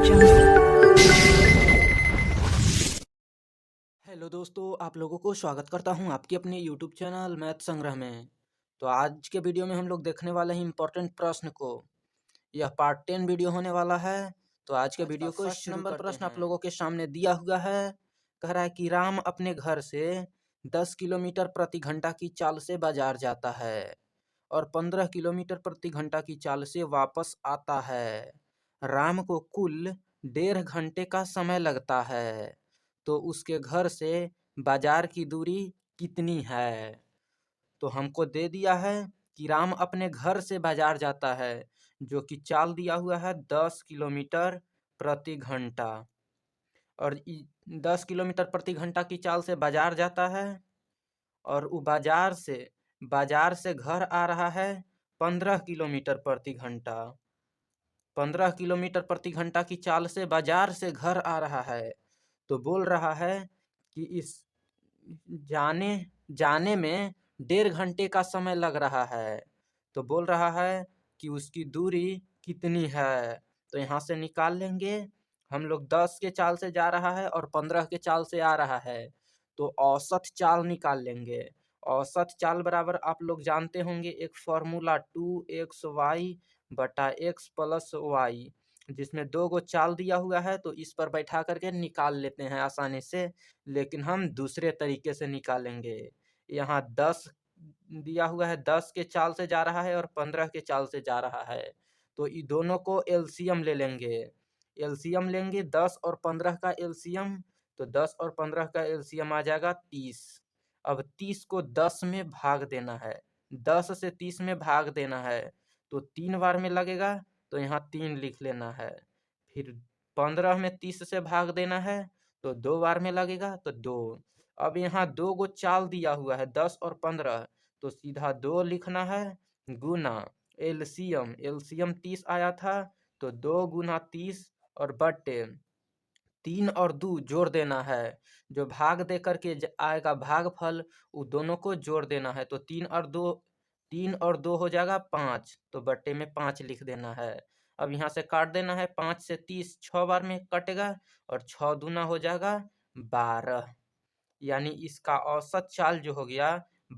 Hello दोस्तों, आप लोगों को स्वागत करता हूं आपके अपने यूट्यूब चैनल मैथ संग्रह में। तो आज के वीडियो में हम लोग देखने वाले हैं इम्पोर्टेंट प्रश्न को। यह पार्ट 10 वीडियो होने वाला है। तो आज के वीडियो को फर्स्ट नंबर प्रश्न आप लोगों के सामने दिया हुआ है। कह रहा है कि राम अपने घर से 10 किलोमीटर प्रति घंटा की चाल से बाजार जाता है और 15 किलोमीटर प्रति घंटा की चाल से वापस आता है। राम को कुल 1.5 घंटे का समय लगता है, तो उसके घर से बाजार की दूरी कितनी है। तो हमको दे दिया है कि राम अपने घर से बाजार जाता है, जो कि चाल दिया हुआ है 10 किलोमीटर प्रति घंटा, और 10 किलोमीटर प्रति घंटा की चाल से बाजार जाता है, और वो बाजार से घर आ रहा है 15 किलोमीटर प्रति घंटा। 15 किलोमीटर प्रति घंटा की चाल से बाजार से घर आ रहा है। तो बोल रहा है कि इस जाने में 1.5 घंटे का समय लग रहा है। तो बोल रहा है कि उसकी दूरी कितनी है। तो यहाँ से निकाल लेंगे हम लोग। 10 के चाल से जा रहा है और 15 के चाल से आ रहा है, तो औसत चाल निकाल लेंगे। औसत चाल बराबर आप लोग जानते होंगे एक फॉर्मूला 2xy बटा x प्लस वाई, जिसमें 2 गो चाल दिया हुआ है। तो इस पर बैठा करके निकाल लेते हैं आसानी से, लेकिन हम दूसरे तरीके से निकालेंगे। यहाँ 10 दिया हुआ है, 10 के चाल से जा रहा है और 15 के चाल से जा रहा है। तो इन दोनों को एलसीएम ले लेंगे। एलसीएम लेंगे 10 और 15 का एलसीएम। तो 10 और 15 का एलसीएम आ जाएगा 30। अब 30 को 10 में भाग देना है, 10 से 30 में भाग देना है। तो 3 बार में लगेगा, तो यहाँ 3 लिख लेना है। फिर 15 में 30 से भाग देना है, तो 2 बार में लगेगा, तो 2। अब यहाँ 2 गो चाल दिया हुआ है 10 और 15, तो सीधा 2 लिखना है गुना एलसीएम। एलसीएम 30 आया था, तो 2 गुना 30 और बट्टे 3 और 2 जोड़ देना है। जो भाग दे करके आएगा भागफल, वो दोनों को जोड़ देना है। तो 3 और 2 हो जाएगा 5, तो बट्टे में 5 लिख देना है। अब यहाँ से काट देना है। 5 से 30 6 बार में कटेगा, और 6 दूना हो जाएगा 12। यानी इसका औसत चाल जो हो गया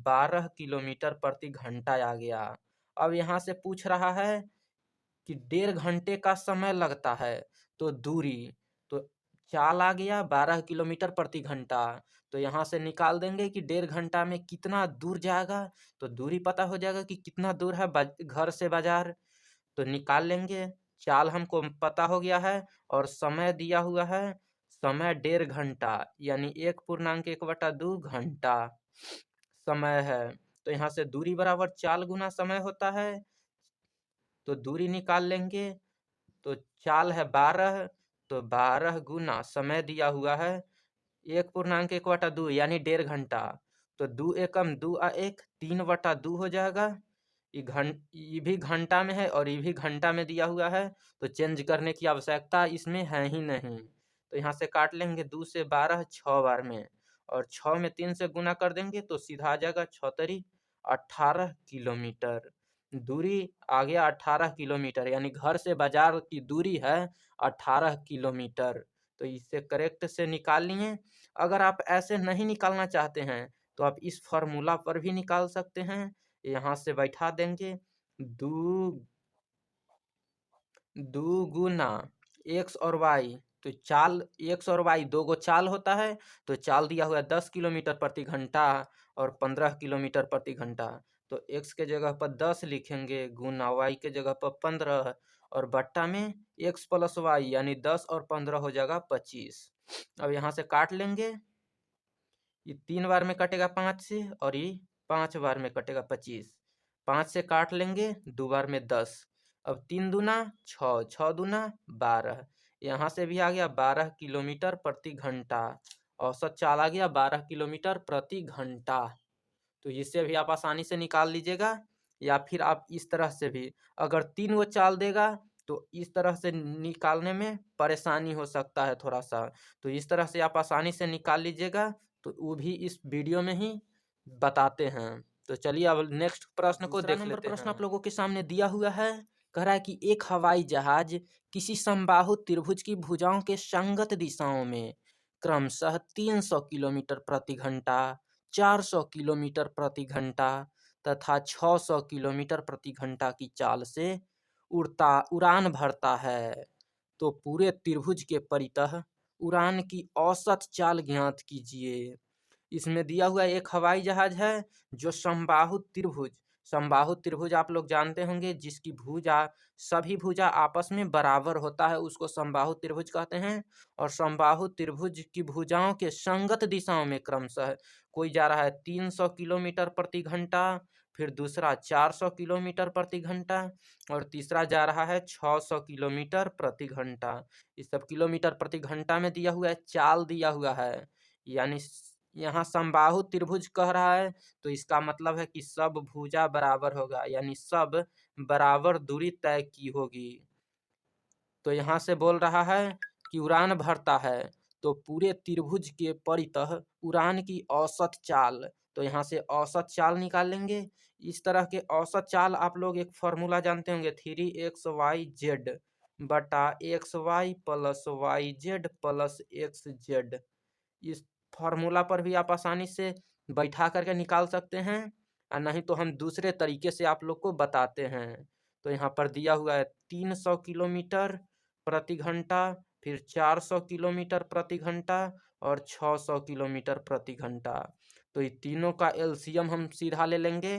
12 किलोमीटर प्रति घंटा आ गया। अब यहाँ से पूछ रहा है कि 1.5 घंटे का समय लगता है, तो दूरी, तो चाल आ गया 12 किलोमीटर प्रति घंटा। तो यहाँ से निकाल देंगे कि 1.5 घंटा में कितना दूर जाएगा। तो दूरी पता हो जाएगा कि कितना दूर है घर से बाजार। तो निकाल लेंगे। चाल हमको पता हो गया है और समय दिया हुआ है, समय 1.5 घंटा, यानी 1.1/2 घंटा समय है। तो यहाँ से दूरी बराबर चाल गुना समय होता है। तो दूरी निकाल लेंगे। तो चाल है 12, तो 12 गुना समय दिया हुआ है 1.1/2, यानी 1.5 घंटा। तो 2 एकम 2 आ 1 3/2 हो जाएगा। ये भी घंटा में है और ये भी घंटा में दिया हुआ है, तो चेंज करने की आवश्यकता इसमें है ही नहीं। तो यहाँ से काट लेंगे 2 से 12 6 बार में, और 6 में 3 से गुना कर देंगे, तो सीधा आ जाएगा 6 तरी 18 किलोमीटर। दूरी आ गया 18 किलोमीटर, यानी घर से बाजार की दूरी है 18 किलोमीटर। तो इससे करेक्ट से निकाल लिए। अगर आप ऐसे नहीं निकालना चाहते हैं, तो आप इस फॉर्मूला पर भी निकाल सकते हैं। यहाँ से बैठा देंगे 2 गुना एक्स और वाई। तो चाल एक्स और वाई 2 गो चाल होता है। तो चाल दिया हुआ है 10 किलोमीटर प्रति घंटा और 15 किलोमीटर प्रति घंटा। तो एक्स के जगह पर 10 लिखेंगे, गुना वाई के जगह पर 15, और बट्टा में एक्स प्लस वाई, यानी 10 और 15 हो जाएगा 25। अब यहाँ से काट लेंगे। ये 3 बार में कटेगा 5 से, और ये 5 बार में कटेगा 25। 5 से काट लेंगे, 2 बार में 10। अब 3 दूना 6, 6 दूना 12। यहाँ से भी आ गया 12 किलोमीटर प्रति घंटा। औसत चाल आ गया 12 किलोमीटर प्रति घंटा। तो इससे भी आप आसानी से निकाल लीजिएगा, या फिर आप इस तरह से भी, अगर 3 गो चाल देगा तो इस तरह से निकालने में परेशानी हो सकता है थोड़ा सा। तो इस तरह से आप आसानी से निकाल लीजिएगा, तो वो भी इस वीडियो में ही बताते हैं। तो चलिए अब नेक्स्ट प्रश्न को देख लेते हैं। प्रश्न आप लोगों के सामने दिया हुआ है। कह रहा है कि एक हवाई जहाज किसी समबाहु त्रिभुज की भुजाओं के संगत दिशाओं में क्रमशः 300 किलोमीटर प्रति घंटा, 400 किलोमीटर प्रति घंटा तथा 600 किलोमीटर प्रति घंटा की चाल से उड़ान भरता है। तो पूरे त्रिभुज के परितः उड़ान की औसत चाल ज्ञात कीजिए। इसमें दिया हुआ एक हवाई जहाज है जो समबाहु त्रिभुज आप लोग जानते होंगे, जिसकी भुजा सभी भुजा आपस में बराबर होता है, उसको समबाहु त्रिभुज कहते हैं। और समबाहु त्रिभुज की भुजाओं के संगत दिशाओं में क्रमशः कोई जा रहा है 300 किलोमीटर प्रति घंटा, फिर दूसरा 400 किलोमीटर प्रति घंटा और तीसरा जा रहा है 600 किलोमीटर प्रति घंटा। इस सब किलोमीटर प्रति घंटा में दिया हुआ है, चाल दिया हुआ है। यानी यहाँ समबाहु त्रिभुज कह रहा है तो इसका मतलब है कि सब भुजा बराबर होगा, यानी सब बराबर दूरी तय की होगी। तो यहाँ से बोल रहा है कि उड़ान भरता है, तो पूरे त्रिभुज के परितः उड़ान की औसत चाल, तो यहाँ से औसत चाल निकालेंगे। इस तरह के औसत चाल आप लोग एक फॉर्मूला जानते होंगे, 3xyz बटा xy plus yz plus xz। इस फॉर्मूला पर भी आप आसानी से बैठा करके निकाल सकते हैं, और नहीं तो हम दूसरे तरीके से आप लोग को बताते हैं। तो यहाँ पर दिया हुआ है 300 किलोमीटर प्रति घंटा, फिर 400 किलोमीटर प्रति घंटा और 600 किलोमीटर प्रति घंटा। तो ये तीनों का एलसीएम हम सीधा ले लेंगे,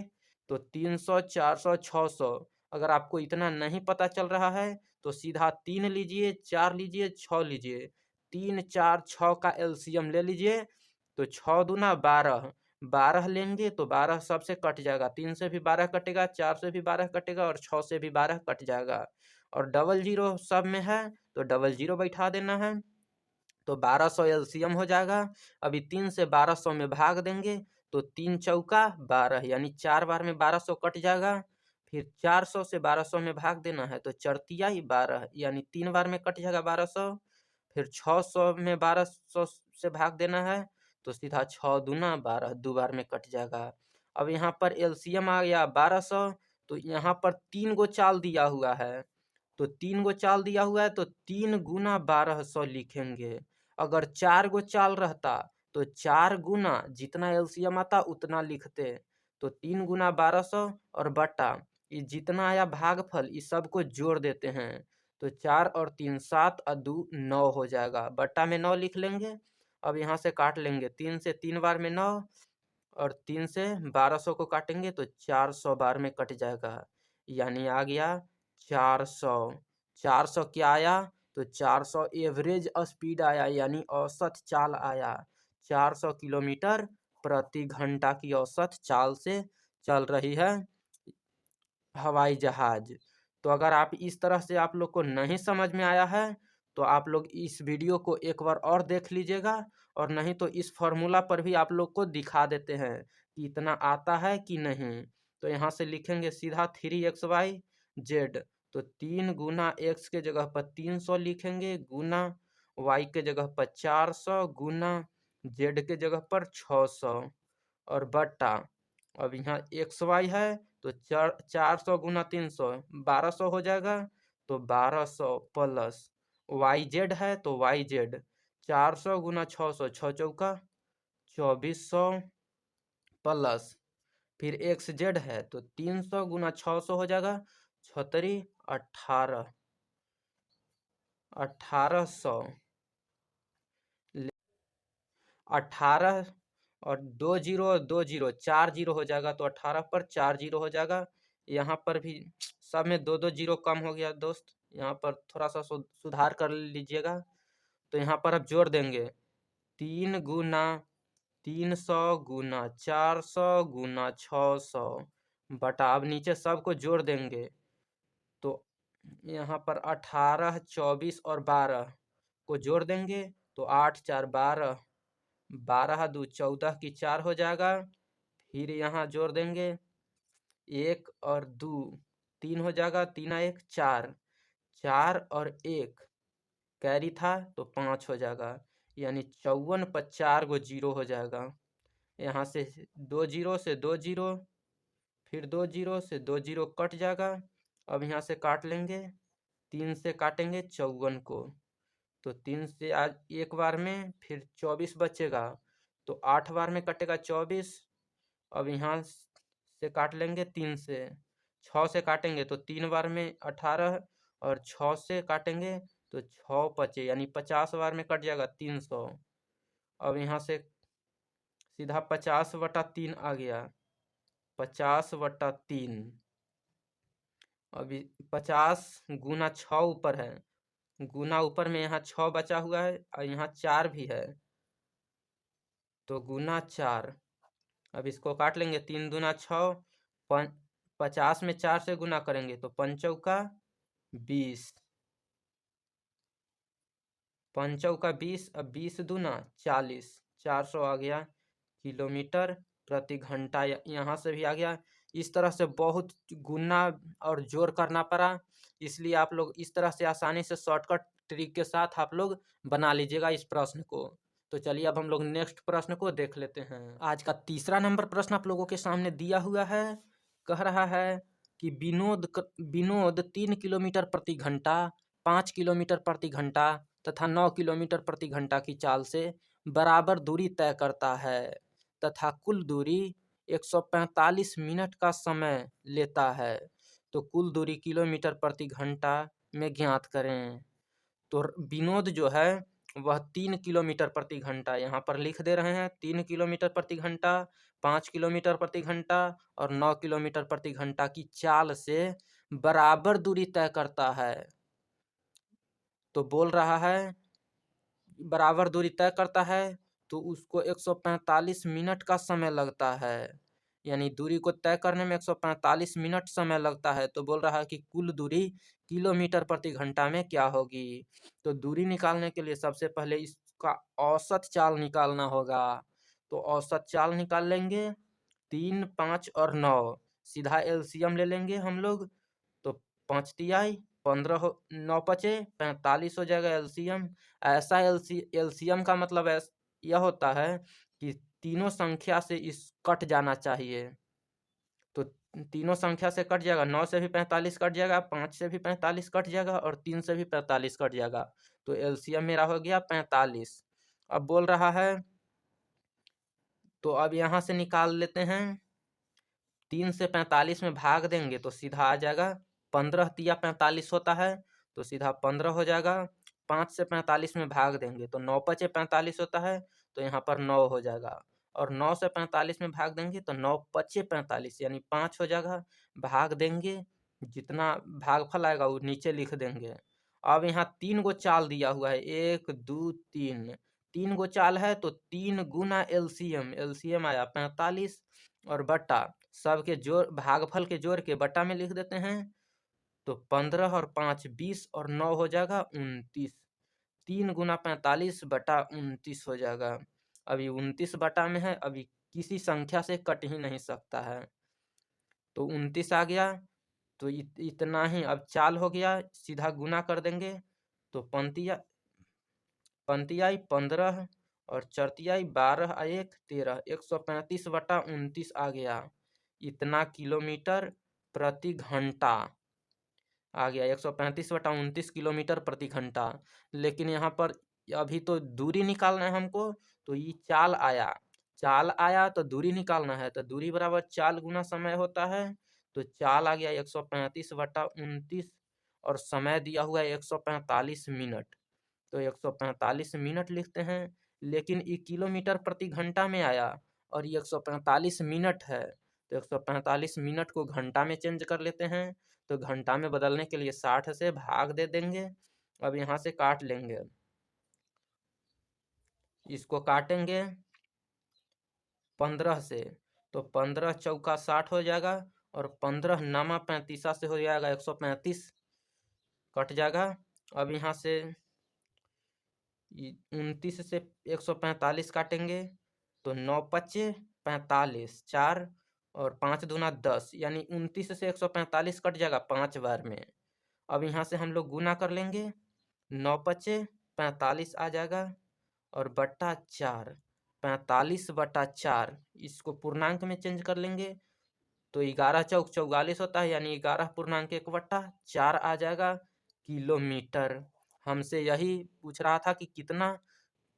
तो 300, 400, 600। अगर आपको इतना नहीं पता चल रहा है तो सीधा 3 लीजिए, 4 लीजिए, 6 लीजिए। 3, 4, 6 का एलसीएम ले लीजिए, तो 6 दूना 12, 12 लेंगे तो 12 सबसे कट जाएगा, 3 से भी 12 कटेगा, 4 से भी 12 कटेगा और 6 से भी 12 कट जाएगा। और डबल जीरो सब में है तो डबल जीरो बैठा देना है, तो 1200 एलसीएम हो जाएगा। अभी 3 से 1200 में भाग देंगे तो 3 चौका 12, यानी 4 बार में 1200 कट जाएगा। फिर 400 से 1200 में भाग देना है तो 4 तियाई 12, यानी 3 बार में कट जाएगा 1200। फिर 600 में 1200 से भाग देना है तो सीधा 6 दूना 12, 2 बार में कट जाएगा। अब यहाँ पर एलसीएम आ गया 1200, तो यहाँ पर 3 गो चाल दिया हुआ है, तो 3 गो चाल दिया हुआ है तो 3 गुना 1200 लिखेंगे। अगर 4 गो चाल रहता तो 4 गुना जितना एलसीएम आता उतना लिखते, तो 3 गुना 1200 और बटा ये जितना आया भागफल, इस सबको जोड़ देते हैं, तो 4 और 3 7 और 2 9 हो जाएगा, बट्टा में 9 लिख लेंगे। अब यहाँ से काट लेंगे, 3 से 3 बार में 9 और 3 से 1200 को काटेंगे तो 400 बार में कट जाएगा, यानी आ गया 400। 400 क्या आया तो 400 एवरेज स्पीड आया, यानी औसत चाल आया। 400 किलोमीटर प्रति घंटा की औसत चाल से चल रही है हवाई जहाज। तो अगर आप इस तरह से आप लोग को नहीं समझ में आया है तो आप लोग इस वीडियो को एक बार और देख लीजिएगा, और नहीं तो इस फॉर्मूला पर भी आप लोग को दिखा देते हैं कि इतना आता है कि नहीं। तो यहाँ से लिखेंगे सीधा 3xyz, तो 3 गुना x के जगह पर 300 लिखेंगे, गुना y के जगह पर 400, गुना z के जगह पर 600 और बट्टा। अब यहाँ xy है तो 400 गुना 300 1200 हो जाएगा, तो 1200 प्लस yz है तो yz 400 गुना 600, 6 चौका 2400 प्लस फिर xz है तो 300 गुना 600 हो जाएगा 36 18 1800 18 और 2 जीरो 2 जीरो 4 जीरो हो जाएगा, तो 18 पर 4 जीरो हो जाएगा। यहाँ पर भी सब में 2 जीरो कम हो गया दोस्त, यहाँ पर थोड़ा सा सुधार कर लीजिएगा। तो यहाँ पर अब जोड़ देंगे 3 गुना 300 गुना 400 गुना 600 बटा, अब नीचे सबको जोड़ देंगे तो यहाँ पर 18 24 और 12 को जोड़ देंगे तो 8 4 12, 12 2 14 की 4 हो जाएगा। फिर यहाँ जोड़ देंगे 1 और 2 3 हो जाएगा, 3 1 4, 4 और 1 कैरी था तो 5 हो जाएगा, यानी 54 पर 4 गो जीरो हो जाएगा। यहाँ से 2 जीरो से 2 जीरो, फिर 2 जीरो से 2 जीरो कट जाएगा अब यहाँ से काट लेंगे, 3 से काटेंगे 54 को, तो 3 से आज एक बार में, फिर 24 बचेगा, तो 8 बार में कटेगा 24। अब यहाँ से काट लेंगे 3 से, 6 से काटेंगे तो 3 बार में 18, और 6 से काटेंगे तो 6 बचे, यानी 50 बार में कट जाएगा 300। अब यहाँ से सीधा 50/3 आ गया, 50/3। अभी 50 गुना 6 ऊपर है, गुना ऊपर में यहाँ 6 बचा हुआ है और यहाँ 4 भी है, तो गुना 4। अब इसको काट लेंगे, 3 दूना 6, 50 में 4 से गुना करेंगे तो 5×4 = 20, 5×4 = 20, अब 20 दूना 40, 400 आ गया किलोमीटर प्रति घंटा। यहाँ से भी आ गया। इस तरह से बहुत गुना और जोड़ करना पड़ा, इसलिए आप लोग इस तरह से आसानी से शॉर्टकट ट्रिक के साथ आप लोग बना लीजिएगा इस प्रश्न को। तो चलिए अब हम लोग नेक्स्ट प्रश्न को देख लेते हैं। आज का तीसरा नंबर प्रश्न आप लोगों के सामने दिया हुआ है। कह रहा है कि विनोद 3 किलोमीटर प्रति घंटा, 5 किलोमीटर प्रति घंटा तथा 9 किलोमीटर प्रति घंटा की चाल से बराबर दूरी तय करता है तथा कुल दूरी 145 मिनट का समय लेता है, तो कुल दूरी किलोमीटर प्रति घंटा में ज्ञात करें। तो विनोद जो है वह 3 किलोमीटर प्रति घंटा, यहाँ पर लिख दे रहे हैं 3 किलोमीटर प्रति घंटा, 5 किलोमीटर प्रति घंटा और 9 किलोमीटर प्रति घंटा की चाल से बराबर दूरी तय करता है। तो बोल रहा है बराबर दूरी तय करता है तो उसको 145 मिनट का समय लगता है, यानी दूरी को तय करने में 145 मिनट समय लगता है। तो बोल रहा है कि कुल दूरी किलोमीटर प्रति घंटा में क्या होगी। तो दूरी निकालने के लिए सबसे पहले इसका औसत चाल निकालना होगा। तो औसत चाल निकाल लेंगे, 3, 5 और 9, सीधा एलसीएम ले लेंगे हम लोग। तो 5 तिहाई 15 9 पचे 45 हो जाएगा एलसीएम। ऐसा एलसीएम का मतलब यह होता है कि तीनों संख्या से इस कट जाना चाहिए। तो तीनों संख्या से कट जाएगा, 9 से भी 45 कट जाएगा, 5 से भी 45 कट जाएगा और 3 से भी 45 कट जाएगा। तो एलसीएम मेरा हो गया 45। अब बोल रहा है, तो अब यहाँ से निकाल लेते हैं, 3 से 45 में भाग देंगे तो सीधा आ जाएगा, 15 तिया 45 होता है तो सीधा 15 हो जाएगा। 5 से 45 में भाग देंगे तो 9 पचे 45 होता है तो यहाँ पर 9 हो जाएगा, और 9 से 45 में भाग देंगे तो 9 पचे 45 यानी 5 हो जाएगा। भाग देंगे, जितना भागफल आएगा वो नीचे लिख देंगे। अब यहाँ 3 गो चाल दिया हुआ है, 1 2 3, 3 गो चाल है तो 3 गुना एलसीएम आया 45 और बट्टा सबके जोड़, भागफल के जोड़ के बट्टा में लिख देते हैं। तो 15 और 5 20 और 9 हो जाएगा 29, 3 गुना 45 बटा 29 हो जाएगा। अभी 29 बटा में है, अभी किसी संख्या से कट ही नहीं सकता है, तो 29 आ गया। तो इतना ही। अब चाल हो गया, सीधा गुना कर देंगे तो पंतियाई 15 और चरतियाई 12 और 1 13, 135/29 आ गया। इतना किलोमीटर प्रति घंटा आ गया, 135/29 किलोमीटर प्रति घंटा। लेकिन यहाँ पर अभी तो दूरी निकालना है हमको, तो ये चाल आया तो दूरी निकालना है, तो दूरी बराबर चाल गुना समय होता है। तो चाल आ गया 135/29 और समय दिया हुआ है 145 मिनट, तो 145 मिनट लिखते हैं। लेकिन ये किलोमीटर प्रति घंटा में आया और ये 145 मिनट है, तो 145 मिनट को घंटा में चेंज कर लेते हैं। तो घंटा में बदलने के लिए 60 से भाग दे देंगे। अब यहाँ से काट लेंगे, इसको काटेंगे 15 से, तो 15 चौका 60 हो जाएगा और 15 नामा 35 से हो जाएगा 135, कट जाएगा। अब यहाँ से 29 से 145 काटेंगे तो 9 पच्चे 45, 4 और 5 दूना 10, यानी 29 से 145 कट जाएगा 5 बार में। अब यहाँ से हम लोग गुना कर लेंगे, 9 पच्चे 45 आ जाएगा और बट्टा 4, 45/4, इसको पूर्णांक में चेंज कर लेंगे तो 11 चौक 44 होता है, यानी 11.1/4 आ जाएगा किलोमीटर। हमसे यही पूछ रहा था कि कितना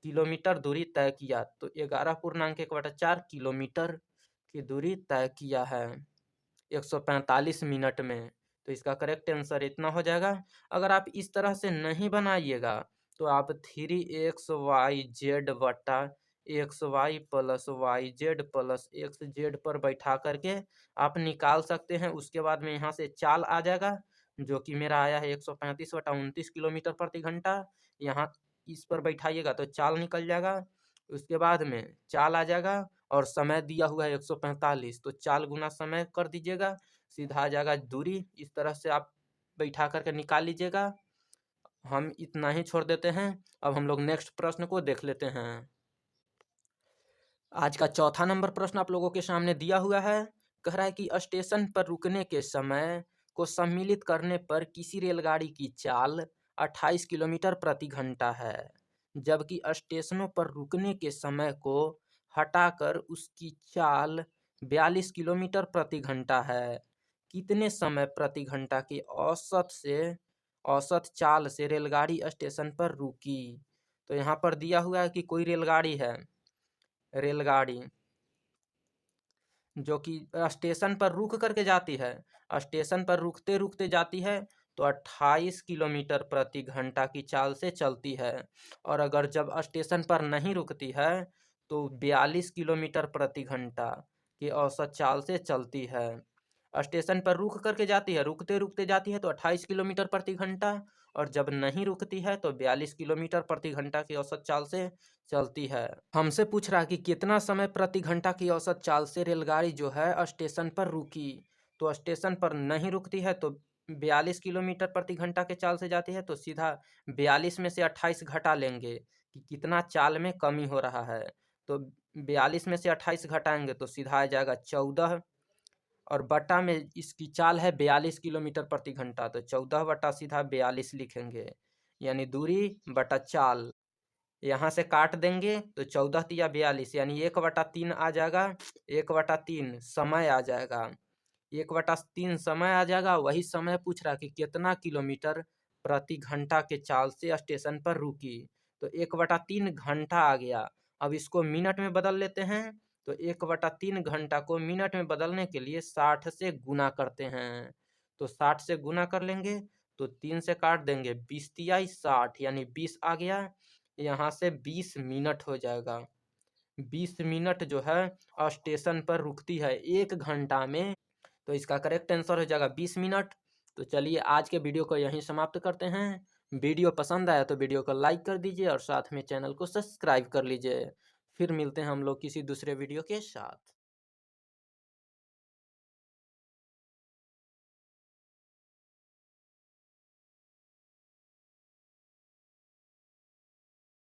किलोमीटर दूरी तय किया, तो 11.1/4 किलोमीटर की दूरी तय किया है 145 मिनट में। तो इसका करेक्ट आंसर इतना हो जाएगा। अगर आप इस तरह से नहीं बनाइएगा तो आप 3xyz बटा xy plus yz plus xz पर बैठा करके आप निकाल सकते हैं। उसके बाद में यहाँ से चाल आ जाएगा, जो कि मेरा आया है 135/29 किलोमीटर प्रति घंटा। यहाँ इस पर बैठाइएगा तो चाल निकल जाएगा। उसके बाद में चाल आ जाएगा और समय दिया हुआ है 145, तो चाल गुना समय कर दीजिएगा, सीधा आ जाएगा दूरी। इस तरह से आप बैठा करके निकाल लीजिएगा। हम इतना ही छोड़ देते हैं। अब हम लोग नेक्स्ट प्रश्न को देख लेते हैं। आज का चौथा नंबर प्रश्न आप लोगों के सामने दिया हुआ है। कह रहा है कि स्टेशन पर रुकने के समय को सम्मिलित करने पर किसी रेलगाड़ी की चाल 28 किलोमीटर प्रति घंटा है, जबकि स्टेशनों पर रुकने के समय को हटाकर उसकी चाल 42 किलोमीटर प्रति घंटा है। कितने समय प्रति घंटा की औसत चाल से रेलगाड़ी स्टेशन पर रुकी? तो यहाँ पर दिया हुआ है कि कोई रेलगाड़ी है, रेलगाड़ी जो कि स्टेशन पर रुक करके जाती है, स्टेशन पर रुकते रुकते जाती है तो 28 किलोमीटर प्रति घंटा की चाल से चलती है। और अगर जब स्टेशन पर नहीं रुकती है तो 42 किलोमीटर प्रति घंटा की औसत चाल से चलती है। स्टेशन पर रुक करके जाती है, रुकते रुकते जाती है तो 28 किलोमीटर प्रति घंटा, और जब नहीं रुकती है तो 42 किलोमीटर प्रति घंटा की औसत चाल से चलती है। हमसे पूछ रहा है कि कितना समय प्रति घंटा की औसत चाल से रेलगाड़ी जो है स्टेशन पर रुकी। तो स्टेशन पर नहीं रुकती है तो 42 किलोमीटर प्रति घंटा के चाल से जाती है, तो सीधा 42 में से 28 घटा लेंगे कि कितना चाल में कमी हो रहा है। तो 42 में से 28 घटाएंगे तो सीधा आ जाएगा 14, और बटा में इसकी चाल है 42 किलोमीटर प्रति घंटा, तो 14 बटा सीधा 42 लिखेंगे, यानी दूरी बटा चाल। यहाँ से काट देंगे तो 14 तिया 42, यानी 1/3 आ जाएगा। 1/3 समय आ जाएगा, 1/3 समय आ जाएगा। वही समय पूछ रहा कि कितना किलोमीटर प्रति घंटा के चाल से स्टेशन पर रुकी, तो 1/3 घंटा आ गया। अब इसको मिनट में बदल लेते हैं, तो 1/3 घंटा को मिनट में बदलने के लिए 60 से गुना करते हैं। तो 60 से गुना कर लेंगे तो 3 से काट देंगे, 20 तिया 60, यानी 20 आ गया। यहाँ से 20 मिनट हो जाएगा। 20 मिनट जो है स्टेशन पर रुकती है 1 घंटा में, तो इसका करेक्ट आंसर हो जाएगा 20 मिनट। तो चलिए आज के वीडियो को यहीं समाप्त करते हैं। वीडियो पसंद आया तो वीडियो को लाइक कर दीजिए और साथ में चैनल को सब्सक्राइब कर लीजिए। फिर मिलते हैं हम लोग किसी दूसरे वीडियो के साथ।